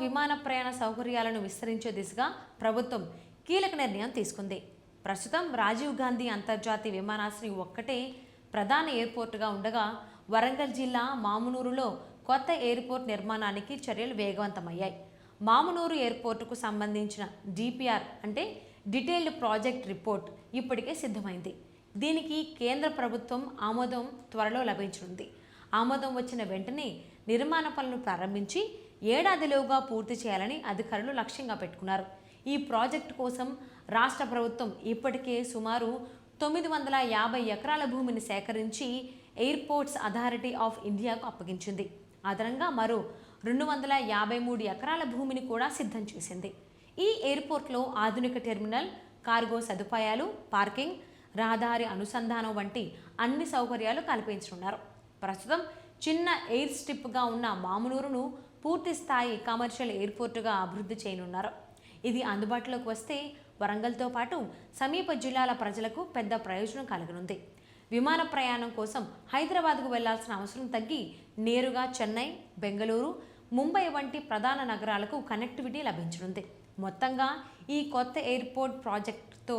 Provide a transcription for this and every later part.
విమాన ప్రయాణ సౌకర్యాలను విస్తరించే దిశగా ప్రభుత్వం కీలక నిర్ణయం తీసుకుంది. ప్రస్తుతం రాజీవ్ గాంధీ అంతర్జాతీయ విమానాశ్రయం ఒక్కటే ప్రధాన ఎయిర్పోర్టుగా ఉండగా వరంగల్ జిల్లా మామునూరులో కొత్త ఎయిర్పోర్ట్ నిర్మాణానికి చర్యలు వేగవంతమయ్యాయి. మామునూరు ఎయిర్పోర్టుకు సంబంధించిన డిపిఆర్ అంటే డీటెయిల్డ్ ప్రాజెక్ట్ రిపోర్ట్ ఇప్పటికే సిద్ధమైంది. దీనికి కేంద్ర ప్రభుత్వం ఆమోదం త్వరలో లభించనుంది. ఆమోదం వచ్చిన వెంటనే నిర్మాణ పనులను ప్రారంభించి ఏడాదిలోగా పూర్తి చేయాలని అధికారులు లక్ష్యంగా పెట్టుకున్నారు. ఈ ప్రాజెక్టు కోసం రాష్ట్ర ప్రభుత్వం ఇప్పటికే సుమారు 950 ఎకరాల భూమిని సేకరించి ఎయిర్పోర్ట్స్ అథారిటీ ఆఫ్ ఇండియాకు అప్పగించింది. అదనంగా మరో 253 ఎకరాల భూమిని కూడా సిద్ధం చేసింది. ఈ ఎయిర్పోర్ట్లో ఆధునిక టెర్మినల్, కార్గో సదుపాయాలు, పార్కింగ్, రహదారి అనుసంధానం వంటి అన్ని సౌకర్యాలు కల్పించనున్నారు. ప్రస్తుతం చిన్న ఎయిర్ స్ట్రిప్గా ఉన్న మామునూరును పూర్తి స్థాయి కమర్షియల్ ఎయిర్పోర్టుగా అభివృద్ధి చేయనున్నారు. ఇది అందుబాటులోకి వస్తే వరంగల్తో పాటు సమీప జిల్లాల ప్రజలకు పెద్ద ప్రయోజనం కలగనుంది. విమాన ప్రయాణం కోసం హైదరాబాద్కు వెళ్లాల్సిన అవసరం తగ్గి నేరుగా చెన్నై, బెంగళూరు, ముంబై వంటి ప్రధాన నగరాలకు కనెక్టివిటీ లభించనుంది. మొత్తంగా ఈ కొత్త ఎయిర్పోర్ట్ ప్రాజెక్టుతో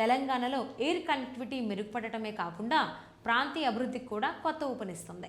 తెలంగాణలో ఎయిర్ కనెక్టివిటీ మెరుగుపడటమే కాకుండా ప్రాంతీయ అభివృద్ధికి కూడా కొత్త ఊపునిస్తుంది.